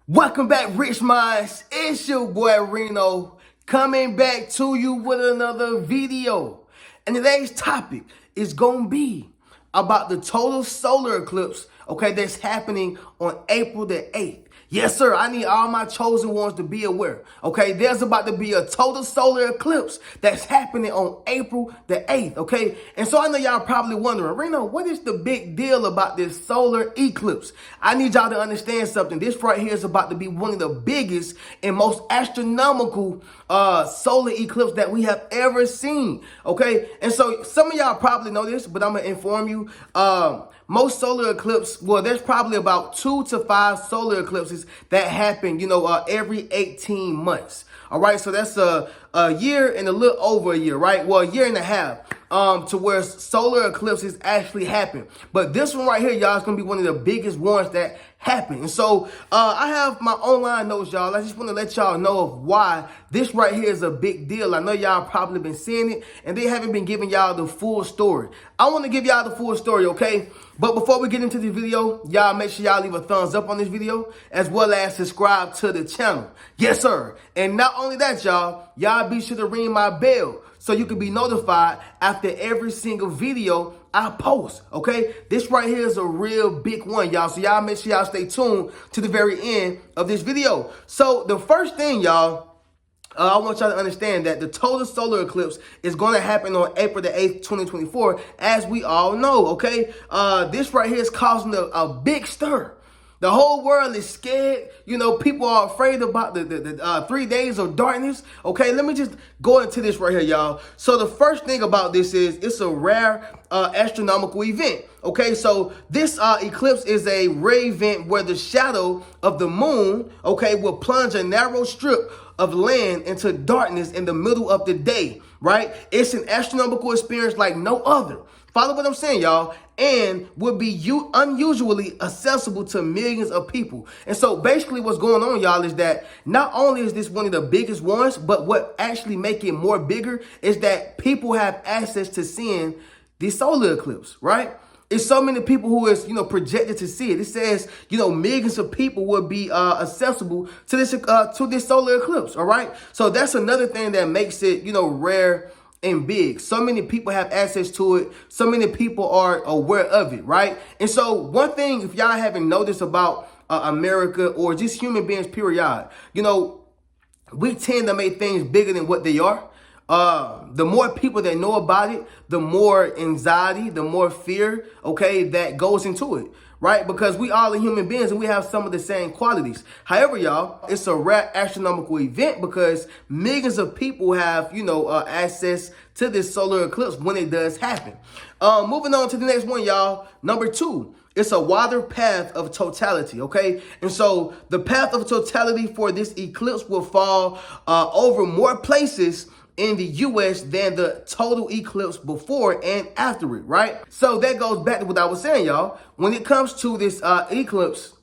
Welcome back, Rich Minds. It's your boy Reno coming back to you with another video. And today's topic is going to be about the total solar eclipse, okay, that's happening on April the 8th. Yes, sir, I need all my chosen ones to be aware, okay? There's about to be a total solar eclipse that's happening on April the 8th, okay? And so I know y'all probably wondering, Reno, what is the big deal about this solar eclipse? I need y'all to understand something. This right here is about to be one of the biggest and most astronomical solar eclipse that we have ever seen, okay? And so some of y'all probably know this, but I'm going to inform you. Most solar eclipse, well, there's probably about 2 to 5 solar eclipses that happen, every 18 months. All right, so that's a year and a little over a year, right? Well, a year and a half to where solar eclipses actually happen. But this one right here, y'all, is going to be one of the biggest ones that happen. And so I have my online notes, y'all. I just want to let y'all know of why this right here is a big deal. I know y'all probably been seeing it, and they haven't been giving y'all the full story. I want to give y'all the full story, okay? But before we get into this video, y'all make sure y'all leave a thumbs up on this video, as well as subscribe to the channel. Yes, sir. And not only that, y'all be sure to ring my bell so you can be notified after every single video I post, okay? This right here is a real big one, y'all. So y'all make sure y'all stay tuned to the very end of this video. So the first thing, y'all, I want y'all to understand that the total solar eclipse is going to happen on April the 8th, 2024, as we all know, okay? This right here is causing a big stir. The whole world is scared. People are afraid about the 3 days of darkness. Okay, let me just go into this right here, y'all. So the first thing about this is it's a rare astronomical event. Okay, so this eclipse is a rare event where the shadow of the moon, okay, will plunge a narrow strip of land into darkness in the middle of the day, right? It's an astronomical experience like no other. Follow what I'm saying, y'all, and would be unusually accessible to millions of people. And so basically what's going on, y'all, is that not only is this one of the biggest ones, but what actually make it more bigger is that people have access to seeing the solar eclipse, right? It's so many people who is, projected to see it. It says, millions of people will be accessible to this solar eclipse, all right? So that's another thing that makes it, rare and big. So many people have access to it. So many people are aware of it, right? And so one thing, if y'all haven't noticed about America or just human beings, period, we tend to make things bigger than what they are. The more people that know about it, the more anxiety, the more fear, okay, that goes into it, right? Because we all are human beings and we have some of the same qualities. However, y'all, it's a rare astronomical event because millions of people have, access to this solar eclipse when it does happen. Moving on to the next one, y'all. Number 2. It's a wider path of totality, okay? And so the path of totality for this eclipse will fall over more places in the U.S. than the total eclipse before and after it, right? So that goes back to what I was saying, y'all. When it comes to this eclipse,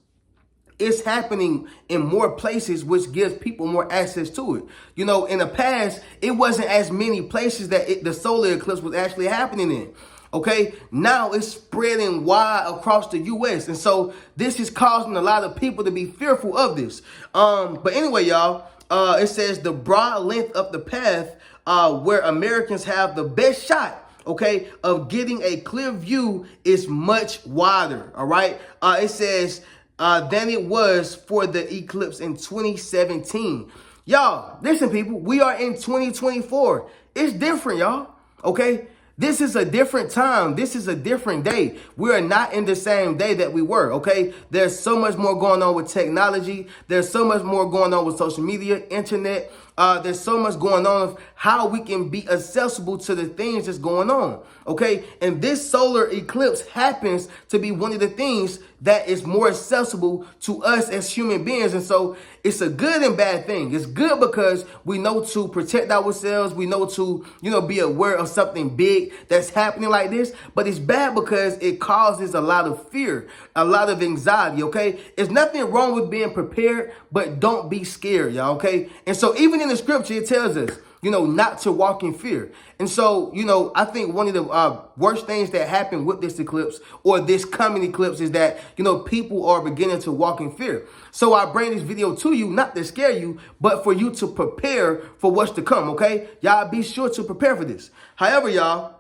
it's happening in more places, which gives people more access to it. In the past, it wasn't as many places that the solar eclipse was actually happening in. Okay, now it's spreading wide across the U.S. And so this is causing a lot of people to be fearful of this. But anyway, y'all, it says the broad length of the path where Americans have the best shot, okay, of getting a clear view is much wider, all right? It says than it was for the eclipse in 2017. Y'all, listen, people, we are in 2024. It's different, y'all, okay? This is a different time. This is a different day. We are not in the same day that we were, okay? There's so much more going on with technology. There's so much more going on with social media, internet. There's so much going on of how we can be accessible to the things that's going on, okay? And this solar eclipse happens to be one of the things that is more accessible to us as human beings. And so it's a good and bad thing. It's good because we know to protect ourselves. We know to, be aware of something big that's happening like this. But it's bad because it causes a lot of fear, a lot of anxiety, okay? There's nothing wrong with being prepared, but don't be scared, y'all, okay? And so even in the scripture, it tells us, not to walk in fear. And so, I think one of the worst things that happened with this eclipse or this coming eclipse is that, people are beginning to walk in fear. So I bring this video to you, not to scare you, but for you to prepare for what's to come, okay? Y'all be sure to prepare for this. However, y'all,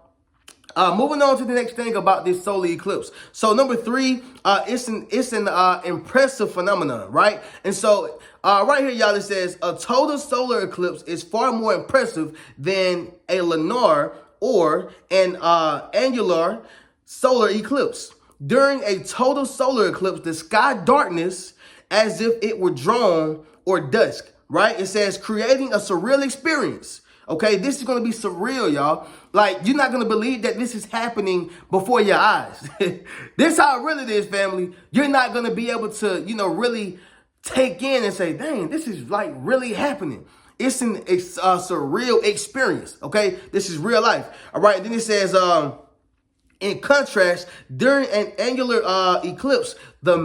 moving on to the next thing about this solar eclipse. So number 3, it's an impressive phenomenon, right? And so right here, y'all, it says a total solar eclipse is far more impressive than a lunar or an annular solar eclipse. During a total solar eclipse, the sky darkness as if it were dawn or dusk, right? It says creating a surreal experience. Okay, this is going to be surreal, y'all. Like, you're not going to believe that this is happening before your eyes. This how it really is, family. You're not going to be able to, really take in and say, dang, this is like really happening. It's a surreal experience, okay? This is real life. All right, then it says, in contrast, during an annular eclipse, the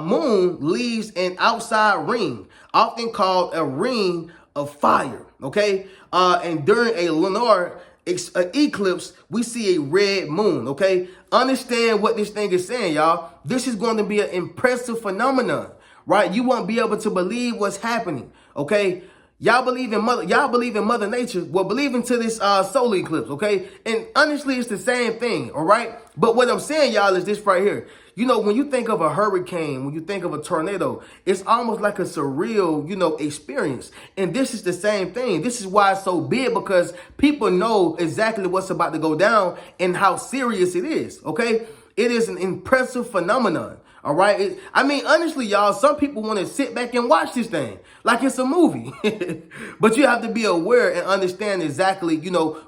moon leaves an outside ring, often called a ring of fire, okay? And during a lunar eclipse, we see a red moon, okay? Understand what this thing is saying, y'all. This is going to be an impressive phenomenon, right? You won't be able to believe what's happening, okay? Y'all believe in Mother Nature. Well, believe into this solar eclipse, okay? And honestly, it's the same thing, all right? But what I'm saying, y'all, is this right here. When you think of a hurricane, when you think of a tornado, it's almost like a surreal, experience. And this is the same thing. This is why it's so big, because people know exactly what's about to go down and how serious it is, okay? It is an impressive phenomenon. All right. Honestly, y'all, some people want to sit back and watch this thing like it's a movie. But you have to be aware and understand exactly,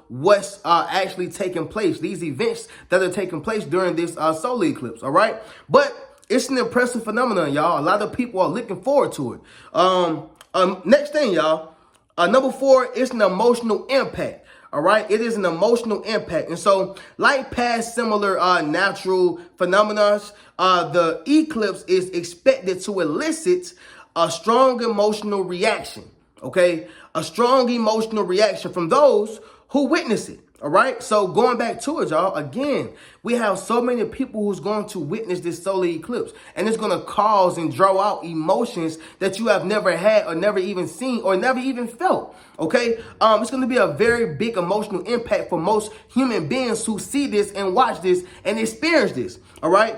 what's actually taking place. These events that are taking place during this solar eclipse. All right. But it's an impressive phenomenon, y'all. A lot of people are looking forward to it. Next thing, y'all. Number 4, it's an emotional impact. All right, it is an emotional impact. And so, like past similar natural phenomena, the eclipse is expected to elicit a strong emotional reaction, okay? A strong emotional reaction from those who witness it. All right. So going back to it, y'all, again, we have so many people who's going to witness this solar eclipse, and it's going to cause and draw out emotions that you have never had or never even seen or never even felt. OK, it's going to be a very big emotional impact for most human beings who see this and watch this and experience this. All right.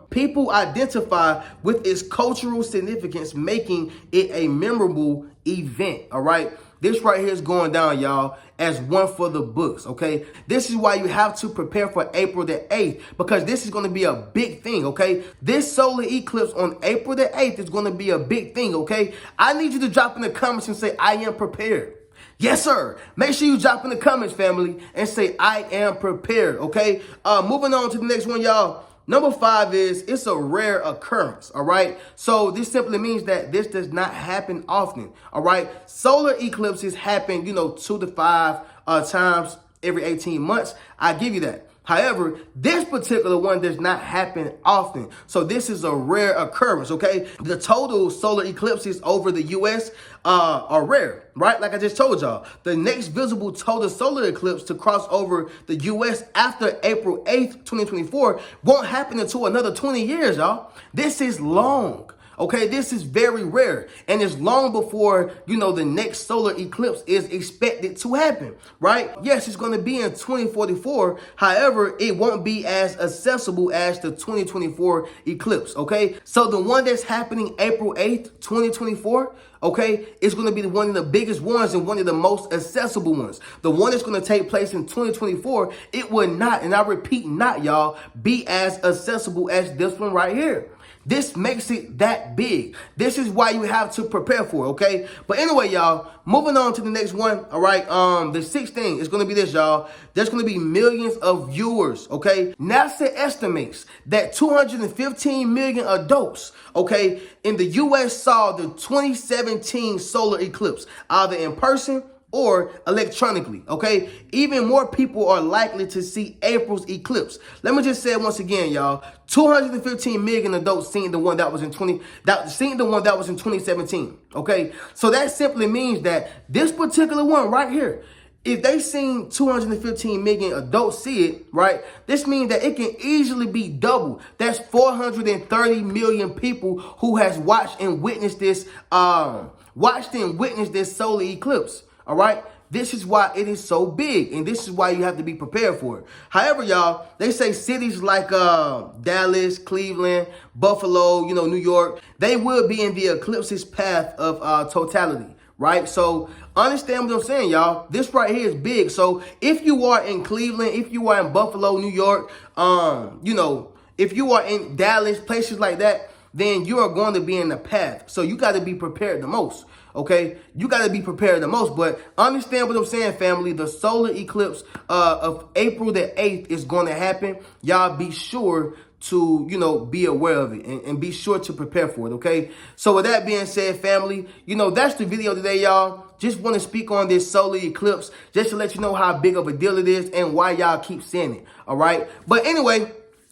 People identify with its cultural significance, making it a memorable event. All right. This right here is going down, y'all, as one for the books, okay? This is why you have to prepare for April the 8th, because this is going to be a big thing, okay? This solar eclipse on April the 8th is going to be a big thing, okay? I need you to drop in the comments and say, I am prepared. Yes, sir. Make sure you drop in the comments, family, and say, I am prepared, okay? Moving on to the next one, y'all. Number 5 is it's a rare occurrence, all right? So this simply means that this does not happen often, all right? Solar eclipses happen, 2 to 5 times every 18 months. I give you that. However, this particular one does not happen often. So this is a rare occurrence, okay? The total solar eclipses over the U.S. Are rare, right? Like I just told y'all, the next visible total solar eclipse to cross over the U.S. after April 8th, 2024 won't happen until another 20 years, y'all. This is long. Okay, this is very rare, and it's long before, the next solar eclipse is expected to happen, right? Yes, it's going to be in 2044. However, it won't be as accessible as the 2024 eclipse, okay? So the one that's happening April 8th, 2024, okay, it's going to be one of the biggest ones and one of the most accessible ones. The one that's going to take place in 2024, it will not, and I repeat, not, y'all, be as accessible as this one right here. This makes it that big. This is why you have to prepare for it, okay? But anyway, y'all, moving on to the next one, all right? The 6th thing is going to be this, y'all. There's going to be millions of viewers, okay? NASA estimates that 215 million adults, okay, in the U.S. saw the 2017 solar eclipse, either in person or electronically, okay? Even more people are likely to see April's eclipse. Let me just say it once again, y'all. 215 million adults seen the one that was in 2017, okay? So that simply means that this particular one right here, if they seen 215 million adults see it, right, this means that it can easily be double. That's 430 million people who has watched and witnessed this solar eclipse, all right? This is why it is so big, and this is why you have to be prepared for it. However, y'all, they say cities like Dallas, Cleveland, Buffalo, New York, they will be in the eclipse's path of totality. Right? So understand what I'm saying, y'all. This right here is big. So if you are in Cleveland, if you are in Buffalo, New York, if you are in Dallas, places like that, then you are going to be in the path. So you got to be prepared the most. Okay, you got to be prepared the most. But understand what I'm saying, family. The solar eclipse of April the 8th is going to happen. Y'all be sure to, be aware of it and be sure to prepare for it, okay? So with that being said, family, that's the video today, y'all. Just want to speak on this solar eclipse just to let you know how big of a deal it is and why y'all keep seeing it, all right? But anyway,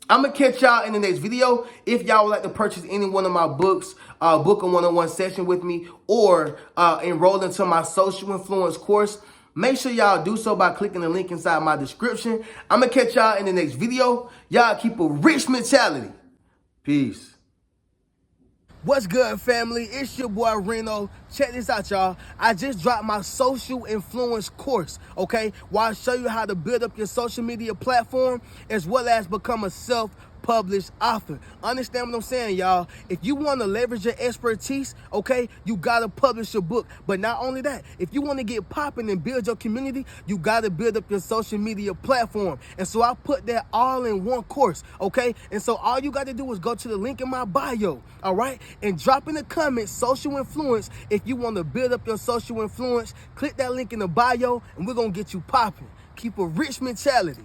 I'm going to catch y'all in the next video. If y'all would like to purchase any one of my books, book a one-on-one session with me, or enroll into my social influence course, make sure y'all do so by clicking the link inside my description. I'm going to catch y'all in the next video. Y'all keep a rich mentality. Peace. What's good, family? It's your boy Reno. Check this out, y'all. I just dropped my social influence course, okay? Where I show you how to build up your social media platform as well as become a self-published author. Understand what I'm saying, y'all? If you want to leverage your expertise, okay, you got to publish your book. But not only that, if you want to get popping and build your community, you got to build up your social media platform. And so I put that all in one course, okay? And so all you got to do is go to the link in my bio, all right? And drop in the comments, social influence. If you want to build up your social influence, click that link in the bio and we're going to get you popping. Keep a rich mentality.